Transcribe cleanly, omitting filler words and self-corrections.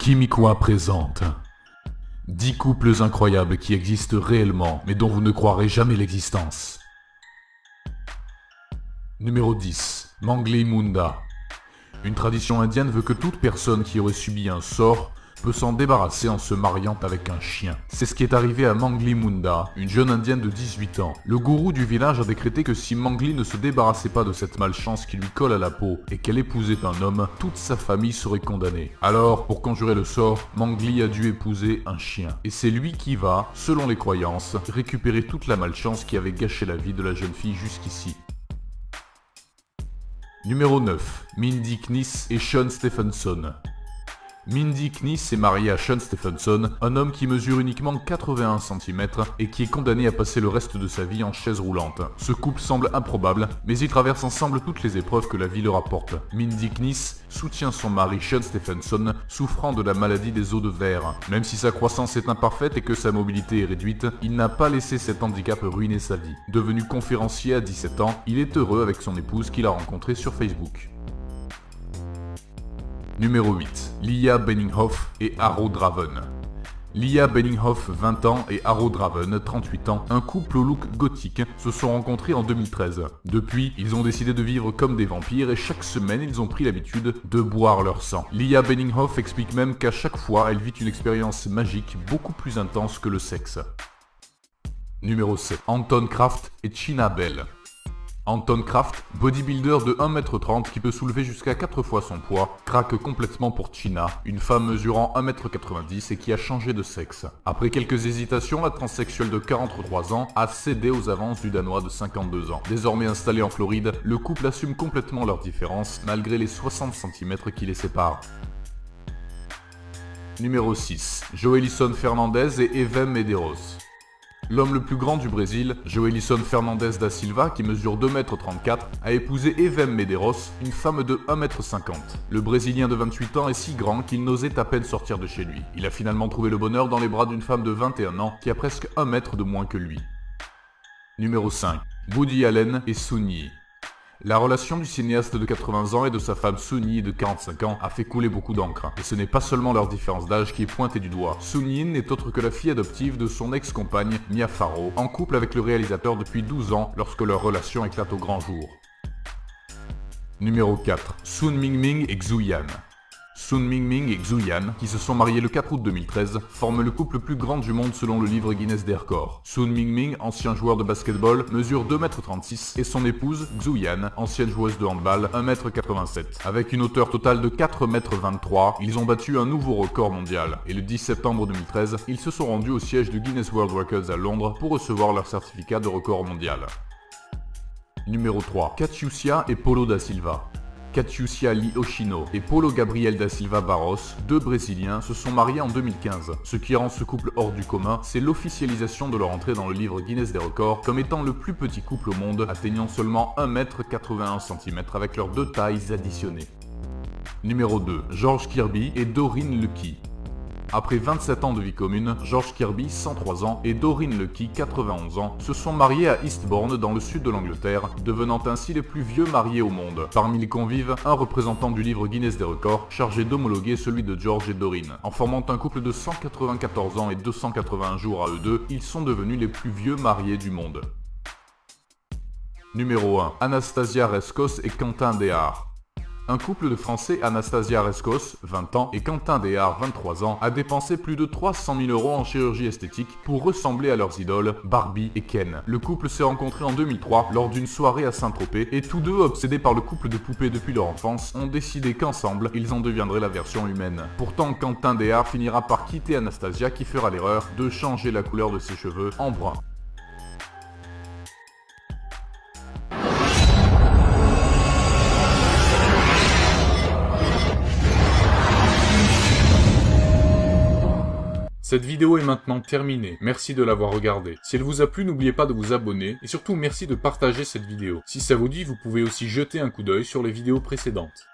Kimikwa présente 10 couples incroyables qui existent réellement, mais dont vous ne croirez jamais l'existence. Numéro 10. Mangli Munda. Une tradition indienne veut que toute personne qui aurait subi un sort peut s'en débarrasser en se mariant avec un chien. C'est ce qui est arrivé à Mangli Munda, une jeune indienne de 18 ans. Le gourou du village a décrété que si Mangli ne se débarrassait pas de cette malchance qui lui colle à la peau et qu'elle épousait un homme, toute sa famille serait condamnée. Alors, pour conjurer le sort, Mangli a dû épouser un chien. Et c'est lui qui va, selon les croyances, récupérer toute la malchance qui avait gâché la vie de la jeune fille jusqu'ici. Numéro 9. Mindy Kniss et Sean Stephenson. Mindy Kniss est mariée à Sean Stephenson, un homme qui mesure uniquement 81 cm et qui est condamné à passer le reste de sa vie en chaise roulante. Ce couple semble improbable, mais ils traversent ensemble toutes les épreuves que la vie leur apporte. Mindy Kniss soutient son mari Sean Stephenson, souffrant de la maladie des os de verre. Même si sa croissance est imparfaite et que sa mobilité est réduite, il n'a pas laissé cet handicap ruiner sa vie. Devenu conférencier à 17 ans, il est heureux avec son épouse qu'il a rencontrée sur Facebook. Numéro 8. Leah Benninghoff et Aro Draven. Leah Benninghoff, 20 ans, et Aro Draven, 38 ans, un couple au look gothique, se sont rencontrés en 2013. Depuis, ils ont décidé de vivre comme des vampires et chaque semaine, ils ont pris l'habitude de boire leur sang. Leah Benninghoff explique même qu'à chaque fois, elle vit une expérience magique beaucoup plus intense que le sexe. Numéro 7. Anton Kraft et Chyna Bell. Anton Kraft, bodybuilder de 1m30 qui peut soulever jusqu'à 4 fois son poids, craque complètement pour Chyna, une femme mesurant 1m90 et qui a changé de sexe. Après quelques hésitations, la transsexuelle de 43 ans a cédé aux avances du Danois de 52 ans. Désormais installé en Floride, le couple assume complètement leurs différences malgré les 60 cm qui les séparent. Numéro 6. Joelison Fernandez et Evem Medeiros. L'homme le plus grand du Brésil, Joelison Fernandez da Silva, qui mesure 2m34, a épousé Evem Medeiros, une femme de 1m50. Le Brésilien de 28 ans est si grand qu'il n'osait à peine sortir de chez lui. Il a finalement trouvé le bonheur dans les bras d'une femme de 21 ans qui a presque 1 mètre de moins que lui. Numéro 5. Woody Allen et Sun Yi. La relation du cinéaste de 80 ans et de sa femme Sun Yi de 45 ans a fait couler beaucoup d'encre. Et ce n'est pas seulement leur différence d'âge qui est pointée du doigt. Sun Yi n'est autre que la fille adoptive de son ex-compagne Mia Farrow, en couple avec le réalisateur depuis 12 ans lorsque leur relation éclate au grand jour. Numéro 4. Sun Mingming et Xu Yan. Sun Mingming et Xu Yan, qui se sont mariés le 4 août 2013, forment le couple le plus grand du monde selon le livre Guinness des records. Sun Mingming, ancien joueur de basketball, mesure 2m36 et son épouse, Xu Yan, ancienne joueuse de handball, 1m87. Avec une hauteur totale de 4m23, ils ont battu un nouveau record mondial. Et le 10 septembre 2013, ils se sont rendus au siège du Guinness World Records à Londres pour recevoir leur certificat de record mondial. Numéro 3. Catiucia et Paulo da Silva. Catiucia Lee Oshino et Paulo Gabriel da Silva Barros, deux Brésiliens, se sont mariés en 2015. Ce qui rend ce couple hors du commun, c'est l'officialisation de leur entrée dans le livre Guinness des records comme étant le plus petit couple au monde, atteignant seulement 1m81 avec leurs deux tailles additionnées. Numéro 2. George Kirby et Doreen Lucky. Après 27 ans de vie commune, George Kirby, 103 ans, et Doreen Lucky, 91 ans, se sont mariés à Eastbourne dans le sud de l'Angleterre, devenant ainsi les plus vieux mariés au monde. Parmi les convives, un représentant du livre Guinness des records, chargé d'homologuer celui de George et Doreen. En formant un couple de 194 ans et 281 jours à eux deux, ils sont devenus les plus vieux mariés du monde. Numéro 1. Anastasia Rescos et Quentin Déard. Un couple de Français, Anastasia Rescos, 20 ans, et Quentin Déard, 23 ans, a dépensé plus de 300 000 € en chirurgie esthétique pour ressembler à leurs idoles, Barbie et Ken. Le couple s'est rencontré en 2003 lors d'une soirée à Saint-Tropez, et tous deux, obsédés par le couple de poupées depuis leur enfance, ont décidé qu'ensemble, ils en deviendraient la version humaine. Pourtant, Quentin Déard finira par quitter Anastasia qui fera l'erreur de changer la couleur de ses cheveux en brun. Cette vidéo est maintenant terminée, merci de l'avoir regardée. Si elle vous a plu, n'oubliez pas de vous abonner, et surtout merci de partager cette vidéo. Si ça vous dit, vous pouvez aussi jeter un coup d'œil sur les vidéos précédentes.